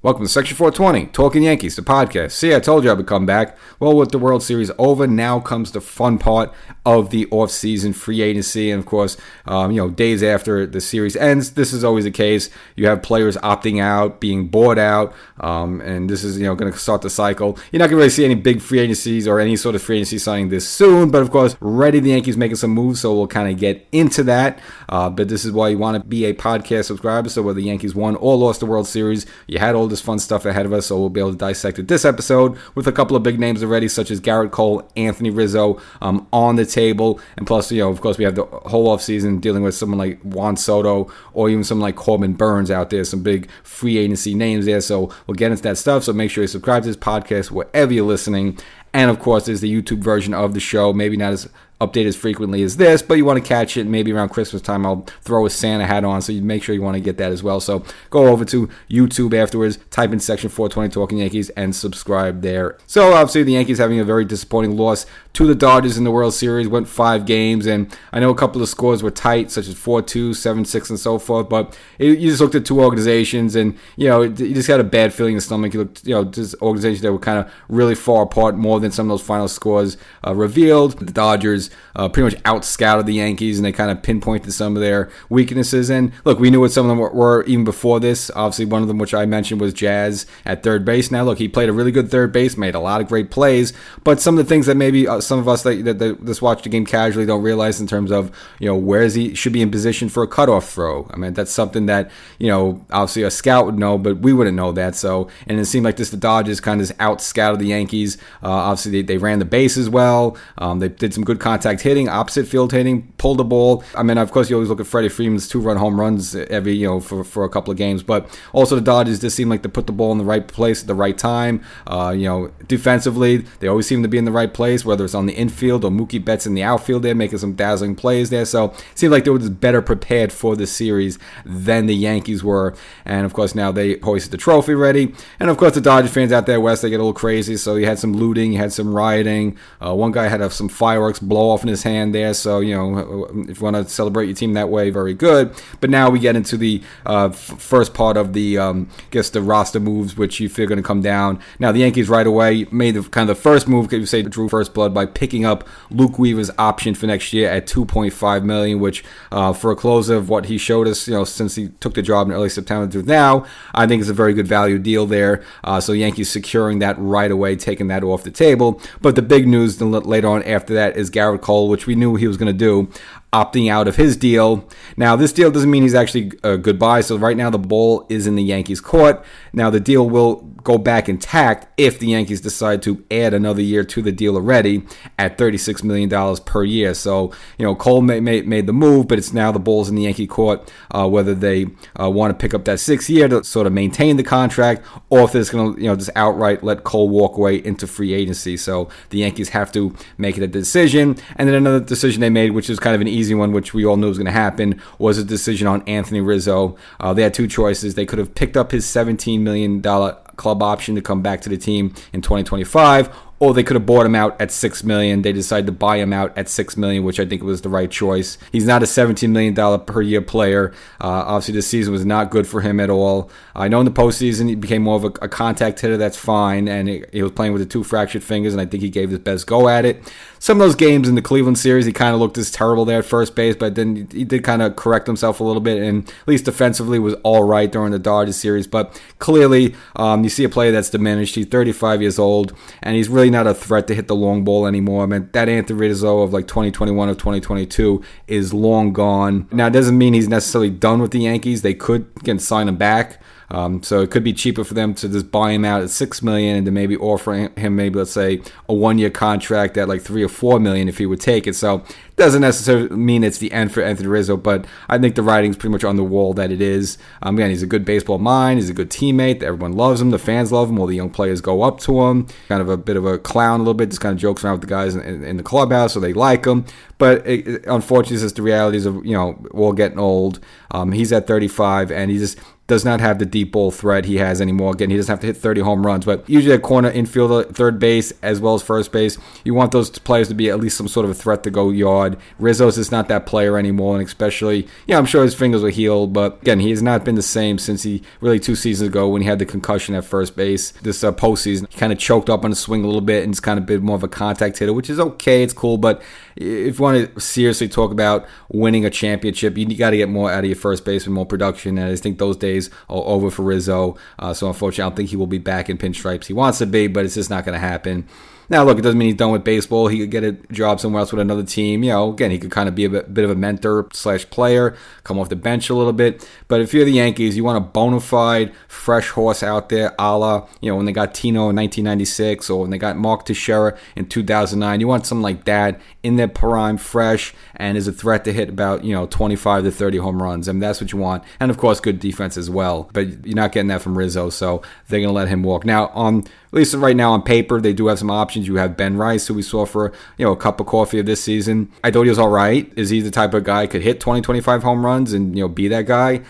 Welcome to Section 420, Talkin Yankees, the podcast. See, I told you I would come back. Well, with the World Series over, now comes the fun part of the offseason free agency. And, of course, days after the series ends, this is always the case. You have players opting out, being bought out, and this is, going to start the cycle. You're not going to really see any big free agencies or any sort of free agency signing this soon. But, of course, already the Yankees making some moves, so we'll kind of get into that. But this is why you want to be a podcast subscriber. So whether the Yankees won or lost the World Series, you had all this fun stuff ahead of us, so we'll be able to dissect it this episode with a couple of big names already, such as Gerrit Cole, Anthony Rizzo on the table, and plus, of course, we have the whole offseason dealing with someone like Juan Soto or even someone like Corbin Burns out there, some big free agency names there, so we'll get into that stuff, so make sure you subscribe to this podcast wherever you're listening. And, of course, there's the YouTube version of the show, maybe not as update as frequently as this, but you want to catch it. Maybe around Christmas time, I'll throw a Santa hat on, so you make sure you want to get that as well. So go over to YouTube afterwards, type in Section 420 Talkin Yankees, and subscribe there. So obviously, the Yankees having a very disappointing loss to the Dodgers in the World Series, went 5 games, and I know a couple of scores were tight, such as 4-2, 7-6, and so forth, but you just looked at two organizations, and, you just had a bad feeling in the stomach. You looked, just organizations that were kind of really far apart, more than some of those final scores revealed. The Dodgers pretty much out-scouted the Yankees, and they kind of pinpointed some of their weaknesses. And look, we knew what some of them were even before this. Obviously, one of them, which I mentioned, was Jazz at third base. Now, look, he played a really good third base, made a lot of great plays, but some of the things that maybe some of us that just watch the game casually don't realize in terms of, where he should be in position for a cutoff throw. I mean, that's something that, obviously a scout would know, but we wouldn't know that. So, and it seemed like the Dodgers kind of out-scouted the Yankees. Obviously, they ran the bases well. They did some good contact hitting, opposite field hitting, pulled the ball. I mean, of course, you always look at Freddie Freeman's 2-run home runs every, for a couple of games, but also the Dodgers just seem like they put the ball in the right place at the right time. Defensively, they always seem to be in the right place, whether it's on the infield or Mookie Betts in the outfield there, making some dazzling plays there. So it seemed like they were just better prepared for the series than the Yankees were. And of course, now they hoisted the trophy ready. And of course, the Dodgers fans out there west, they get a little crazy. So you had some looting, you had some rioting. One guy had some fireworks blow off in his hand there. So, if you want to celebrate your team that way, very good. But now we get into the first part of the, the roster moves, which you feel are going to come down. Now, the Yankees right away made the kind of the first move, could you say, drew first blood by picking up Luke Weaver's option for next year at $2.5 million, which for a closer of what he showed us, since he took the job in early September to now, I think it's a very good value deal there. So Yankees securing that right away, taking that off the table. But the big news later on after that is Gerrit Cole, which we knew he was going to do, opting out of his deal. Now, this deal doesn't mean he's actually goodbye. So right now the ball is in the Yankees' court. Now, the deal will go back intact if the Yankees decide to add another year to the deal already at $36 million per year. So, Cole made the move, but it's now the ball's in the Yankee court, whether they want to pick up that 6th year to sort of maintain the contract, or if it's going to, just outright let Cole walk away into free agency. So the Yankees have to make it a decision. And then another decision they made, which is kind of an easy one, which we all knew was going to happen, was a decision on Anthony Rizzo. They had two choices. They could have picked up his $17 million club option to come back to the team in 2025, or they could have bought him out at $6 million. They decided to buy him out at $6 million, which I think was the right choice. He's not a $17 million per year player. Obviously, this season was not good for him at all. I know in the postseason he became more of a contact hitter. That's fine, and he was playing with the 2 fractured fingers, and I think he gave his best go at it. Some of those games in the Cleveland series, he kind of looked as terrible there at first base, but then he did kind of correct himself a little bit, and at least defensively was all right during the Dodgers series. But clearly, you see a player that's diminished. He's 35 years old, and he's really not a threat to hit the long ball anymore. I mean, that Anthony Rizzo of like 2021 or 2022 is long gone. Now, it doesn't mean he's necessarily done with the Yankees. They could, again, sign him back. So it could be cheaper for them to just buy him out at $6 million and to maybe offer him maybe, let's say, a 1-year contract at like $3 or $4 million if he would take it. So it doesn't necessarily mean it's the end for Anthony Rizzo, but I think the writing's pretty much on the wall that it is. Again, he's a good baseball mind. He's a good teammate. Everyone loves him. The fans love him. All the young players go up to him. Kind of a bit of a clown a little bit. Just kind of jokes around with the guys in the clubhouse, so they like him. But unfortunately, it's just the realities of, we're all getting old. He's at 35, and he just does not have the deep ball threat he has anymore. Again, he doesn't have to hit 30 home runs, but usually a corner infielder, third base, as well as first base, you want those players to be at least some sort of a threat to go yard. Rizzo's is not that player anymore, and especially, I'm sure his fingers were healed, but again, he has not been the same since he really 2 seasons ago when he had the concussion at first base. This postseason, he kind of choked up on the swing a little bit and it's kind of been more of a contact hitter, which is okay, it's cool, but if you want to seriously talk about winning a championship, you got to get more out of your first baseman, more production, and I think those days are over for Rizzo. So unfortunately, I don't think he will be back in pinstripes. He wants to be, but it's just not going to happen. Now, look, it doesn't mean he's done with baseball. He could get a job somewhere else with another team. Again, he could kind of be a bit of a mentor/player, come off the bench a little bit. But if you're the Yankees, you want a bona fide, fresh horse out there, a la, when they got Tino in 1996 or when they got Mark Teixeira in 2009. You want something like that in their prime, fresh, and is a threat to hit about, 25 to 30 home runs. I mean, that's what you want. And, of course, good defense as well. But you're not getting that from Rizzo, so they're going to let him walk. Now, at least right now on paper, they do have some options. You have Ben Rice, who we saw for a cup of coffee of this season. I thought he was all right. Is he the type of guy who could hit 20, 25 home runs and be that guy?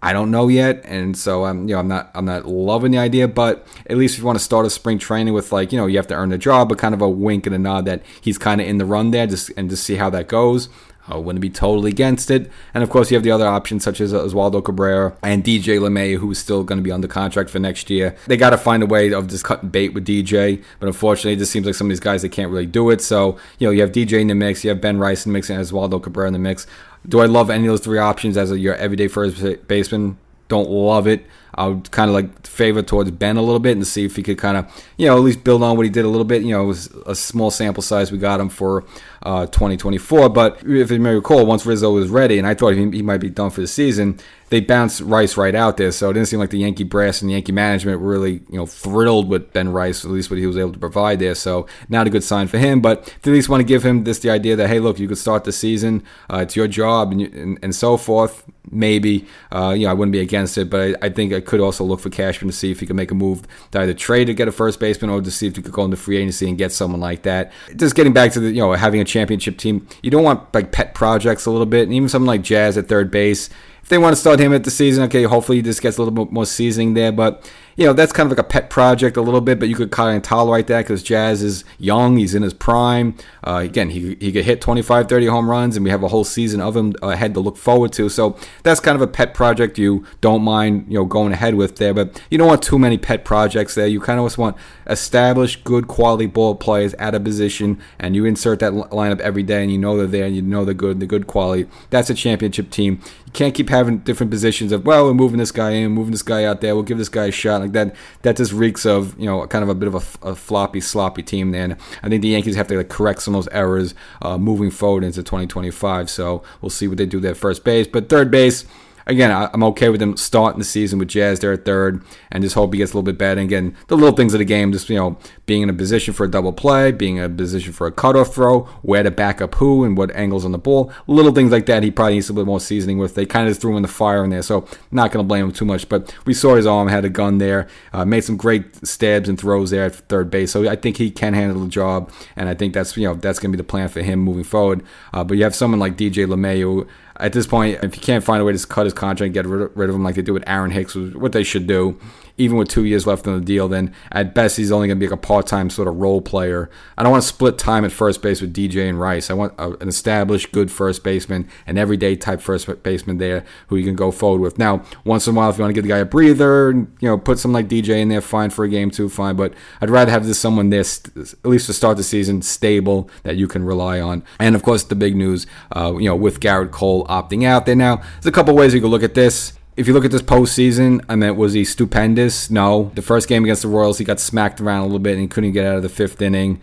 I don't know yet, and so I'm not loving the idea. But at least if you want to start a spring training with you have to earn the job, but kind of a wink and a nod that he's kind of in the run there, just see how that goes. I wouldn't be totally against it. And, of course, you have the other options such as Oswaldo Cabrera and DJ LeMahieu, who is still going to be under contract for next year. They got to find a way of just cutting bait with DJ. But, unfortunately, it just seems like some of these guys, they can't really do it. So, you have DJ in the mix. You have Ben Rice in the mix and Oswaldo Cabrera in the mix. Do I love any of those 3 options as your everyday first baseman? Don't love it. I would kind of favor towards Ben a little bit and see if he could kind of, at least build on what he did a little bit. It was a small sample size we got him for 2024. But if you may recall, once Rizzo was ready, and I thought he might be done for the season, they bounced Rice right out there. So it didn't seem like the Yankee brass and the Yankee management were really, thrilled with Ben Rice, at least what he was able to provide there. So not a good sign for him. But if you at least want to give him the idea that, hey, look, you could start the season, it's your job, and so forth, maybe, I wouldn't be against it. But I think I could also look for Cashman to see if he could make a move to either trade to get a first baseman or to see if he could go into free agency and get someone like that. Just getting back to the, having a championship team, you don't want pet projects a little bit, and even something like Jazz at third base. If they want to start him at the season, okay, hopefully he just gets a little bit more seasoning there. But, that's kind of like a pet project a little bit, but you could kind of tolerate that because Jazz is young. He's in his prime. Again, he could hit 25, 30 home runs, and we have a whole season of him ahead to look forward to. So that's kind of a pet project you don't mind, going ahead with there. But you don't want too many pet projects there. You kind of just want established, good quality ball players at a position, and you insert that lineup every day, and you know they're there, and you know they're good, the good quality. That's a championship team. You can't keep having different positions of, well, we're moving this guy in, moving this guy out there, we'll give this guy a shot. Like that just reeks of, kind of a bit of a floppy, sloppy team there. And I think the Yankees have to correct some of those errors moving forward into 2025. So we'll see what they do there at first base. But third base, again, I'm okay with them starting the season with Jazz there at third and just hope he gets a little bit better. And again, the little things of the game, just, being in a position for a double play, being in a position for a cutoff throw, where to back up who and what angles on the ball. Little things like that he probably needs a little bit more seasoning with. They kind of threw in the fire in there, so not going to blame him too much. But we saw his arm, had a gun there, made some great stabs and throws there at third base. So I think he can handle the job, and I think that's going to be the plan for him moving forward. But you have someone like DJ LeMahieu. At this point, if you can't find a way to cut his contract and get rid of him like they do with Aaron Hicks, what they should do, even with 2 years left on the deal, then at best he's only going to be like a part-time sort of role player. I don't want to split time at first base with DJ and Rice. I want an established, good first baseman, an everyday type first baseman there who you can go forward with. Now, once in a while, if you want to give the guy a breather, put something like DJ in there, fine for a game too, fine. But I'd rather have this someone there, at least to start the season, stable, that you can rely on. And, of course, the big news, with Gerrit Cole opting out there now. There's a couple ways you can look at this. If you look at this postseason, was he stupendous? No. The first game against the Royals, he got smacked around a little bit and couldn't get out of the fifth inning.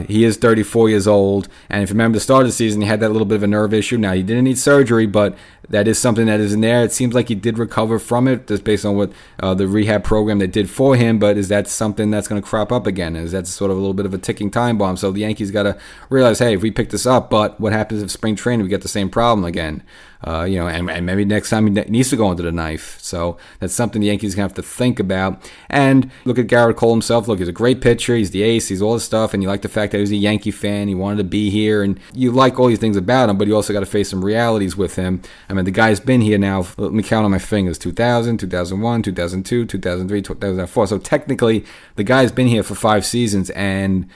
He is 34 years old, and if you remember the start of the season, he had that little bit of a nerve issue. Now, he didn't need surgery, but that is something that is in there. It seems like he did recover from it, just based on what the rehab program they did for him, but is that something that's going to crop up again? Is that sort of a little bit of a ticking time bomb? So the Yankees got to realize, hey, if we pick this up, but what happens if spring training, we get the same problem again? And maybe next time he needs to go into the knife. So that's something the Yankees going to have to think about. And look at Gerrit Cole himself. Look, he's a great pitcher. He's the ace. He's all this stuff, and you like like the fact that he was a Yankee fan. He wanted to be here, and you like all these things about him, but you also got to face some realities with him. I mean, the guy's been here now, let me count on my fingers, 2000, 2001, 2002, 2003, 2004. So technically, the guy's been here for 5 seasons, and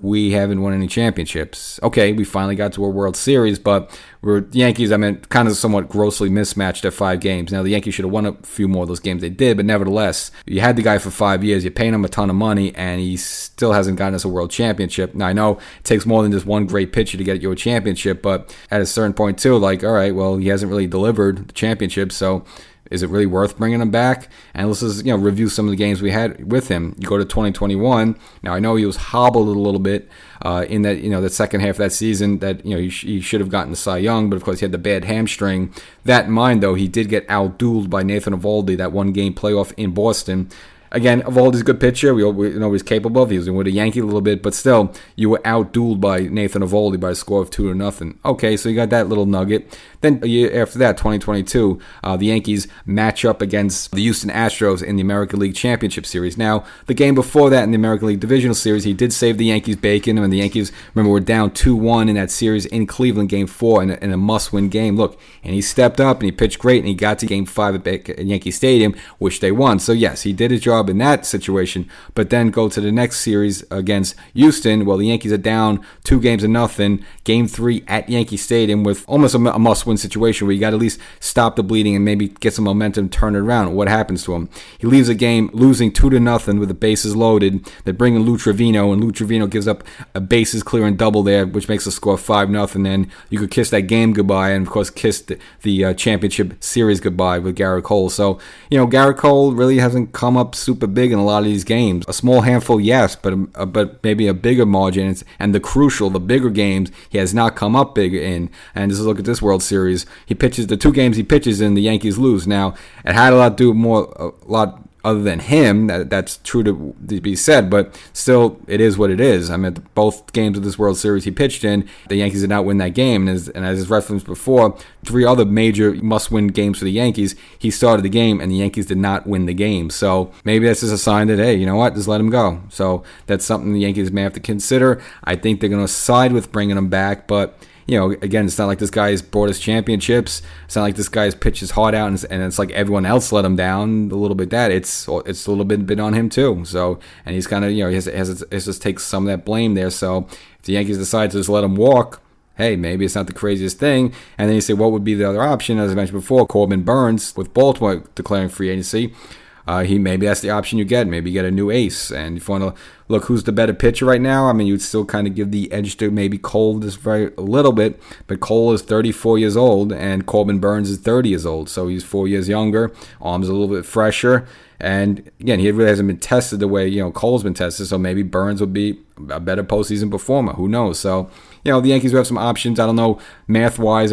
we haven't won any championships. Okay, we finally got to a World Series, but the Yankees, kind of somewhat grossly mismatched at 5 games. Now, the Yankees should have won a few more of those games. They did, but nevertheless, you had the guy for 5 years. You're paying him a ton of money, and he still hasn't gotten us a World Championship. Now, I know it takes more than just one great pitcher to get you a championship, but at a certain point, too, all right, well, he hasn't really delivered the championship, so is it really worth bringing him back? And let's just review some of the games we had with him. You go to 2021. Now I know he was hobbled a little bit in that that second half of that season. That he should have gotten the Cy Young, but of course he had the bad hamstring. That in mind, though, he did get outdueled by Nathan Eovaldi that 1-game playoff in Boston. Again, Eovaldi's a good pitcher. We know he's capable of. He was with a Yankee a little bit, but still, you were outdueled by Nathan Eovaldi by a score of 2-0. Okay, so you got that little nugget. Then a year after that, 2022, the Yankees match up against the Houston Astros in the American League Championship Series. Now, the game before that in the American League Divisional Series, he did save the Yankees bacon, and the Yankees, remember, were down 2-1 in that series in Cleveland, Game 4, in a must-win game. Look, and he stepped up, and he pitched great, and he got to Game 5 at Yankee Stadium, which they won. So, yes, he did his job in that situation, but then go to the next series against Houston. Well, the Yankees are down 2-0, Game 3 at Yankee Stadium with almost a must-win situation where you got to at least stop the bleeding and maybe get some momentum, turn it around. What happens to him? He leaves a game losing 2-0 with the bases loaded. They bring in Lou Trevino, and Lou Trevino gives up a bases clearing double there, which makes the score 5-0. Then you could kiss that game goodbye, and of course kiss the championship series goodbye with Gerrit Cole. So Gerrit Cole really hasn't come up super big in a lot of these games. A small handful, yes, but maybe a bigger margin. And the bigger games, he has not come up big in. And just look at this World Series. He pitches the 2 games he pitches in, the Yankees lose. Now, it had a lot to do a lot other than him. That's true to be said, but still, it is what it is. Both games of this World Series he pitched in, the Yankees did not win that game. And as referenced before, 3 other major must-win games for the Yankees, he started the game, and the Yankees did not win the game. So maybe that's just a sign that, hey, you know what, just let him go. So that's something the Yankees may have to consider. I think they're going to side with bringing him back, but again, it's not like this guy has brought us championships. It's not like this guy has pitched his heart out, and it's like everyone else let him down a little bit. It's a little bit on him too. So, and he's kind of he has to take some of that blame there. So, if the Yankees decide to just let him walk, hey, maybe it's not the craziest thing. And then you say, what would be the other option? As I mentioned before, Corbin Burns with Baltimore declaring free agency. Maybe that's the option you get. Maybe you get a new ace. And if you want to look who's the better pitcher right now, you'd still kind of give the edge to maybe Cole just a little bit. But Cole is 34 years old, and Corbin Burns is 30 years old. So he's 4 years younger. Arms a little bit fresher. And again, he really hasn't been tested the way Cole's been tested. So maybe Burns would be a better postseason performer. Who knows? So the Yankees will have some options. I don't know math-wise.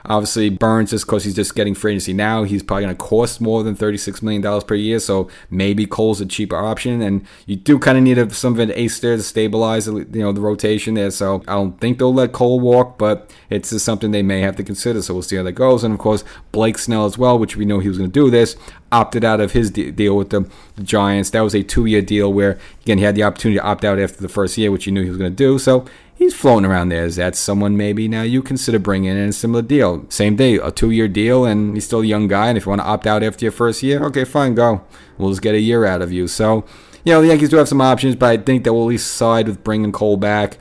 Obviously Burns, just because he's just getting free agency now, he's probably going to cost more than $36 million per year. So maybe Cole's a cheaper option. And you do kind of need some of an ace there to stabilize the rotation there. So I don't think they'll let Cole walk, but it's just something they may have to consider. So we'll see how that goes. And of course, Blake Snell as well, which we know he was going to do this, opted out of his deal with the Giants. That was a 2-year deal where, again, he had the opportunity to opt out after the first year, which he knew he was going to do. So he's floating around there. Is that someone maybe now you consider bringing in a similar deal? Same day, a 2-year deal, and he's still a young guy. And if you want to opt out after your first year, okay, fine, go. We'll just get a year out of you. So, the Yankees do have some options, but I think that we'll at least side with bringing Cole back.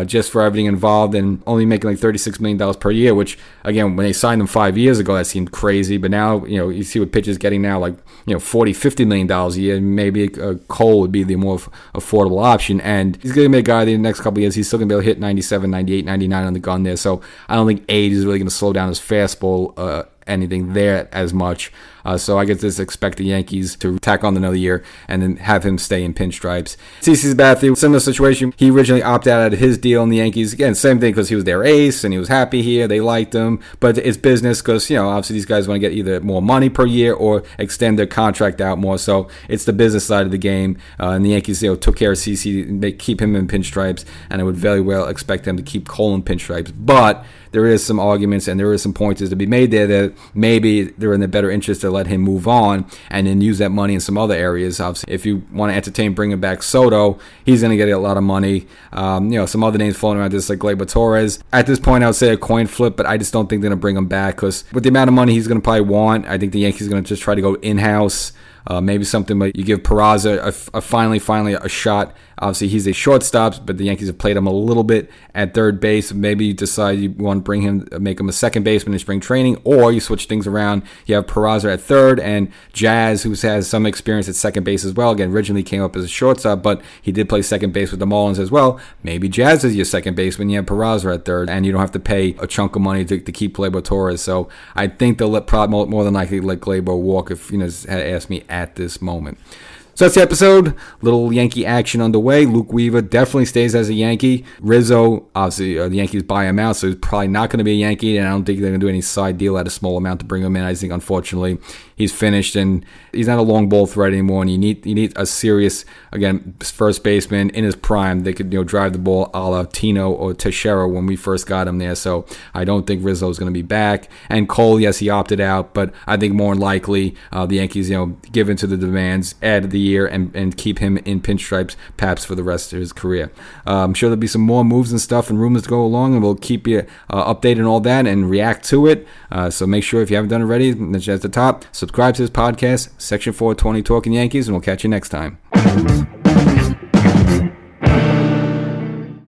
Just for everything involved, and only making like $36 million per year, which, again, when they signed him 5 years ago, that seemed crazy. But now, you see what pitchers getting now, like, $40, $50 million a year. Maybe Cole would be the more affordable option. And he's going to be a guy that in the next couple of years, he's still going to be able to hit 97, 98, 99 on the gun there. So I don't think age is really going to slow down his fastball anything there as much. So I guess just expect the Yankees to tack on another year and then have him stay in pinstripes. CC Sabathia, similar situation. He originally opted out of his deal in the Yankees. Again, same thing because he was their ace and he was happy here. They liked him. But it's business because, obviously these guys want to get either more money per year or extend their contract out more. So it's the business side of the game. And the Yankees, took care of CC. They keep him in pinstripes. And I would very well expect them to keep Cole in pinstripes. But there is some arguments and there is some pointers to be made there that maybe they're in the better interest to let him move on and then use that money in some other areas. Obviously, if you want to entertain bringing back Soto, he's going to get a lot of money. Some other names floating around this like Gleyber Torres. At this point, I would say a coin flip, but I just don't think they're going to bring him back because with the amount of money he's going to probably want, I think the Yankees are going to just try to go in-house. Maybe something like you give Peraza a finally a shot. Obviously, he's a shortstop, but the Yankees have played him a little bit at third base. Maybe you decide you want to bring him, make him a second baseman in spring training, or you switch things around. You have Peraza at third and Jazz, who has some experience at second base as well. Again, originally came up as a shortstop, but he did play second base with the Marlins as well. Maybe Jazz is your second baseman. You have Peraza at third, and you don't have to pay a chunk of money to keep Gleyber Torres. So I think they'll more than likely let Gleyber walk if had asked me at this moment. So that's the episode. Little Yankee action underway. Luke Weaver definitely stays as a Yankee. Rizzo, obviously, the Yankees buy him out, so he's probably not going to be a Yankee, and I don't think they're going to do any side deal at a small amount to bring him in. I think, unfortunately, he's finished, and he's not a long ball threat anymore, and you need a serious, again, first baseman in his prime. They could drive the ball a la Tino or Teixeira when we first got him there, so I don't think Rizzo is going to be back. And Cole, yes, he opted out, but I think more than likely the Yankees, give into the demands, add the year and keep him in pinstripes perhaps for the rest of his career. I'm sure there'll be some more moves and stuff and rumors to go along, and we'll keep you updated on all that and react to it. So make sure if you haven't done it already, mention at the top, subscribe to this podcast, Section 420 Talkin Yankees, and we'll catch you next time.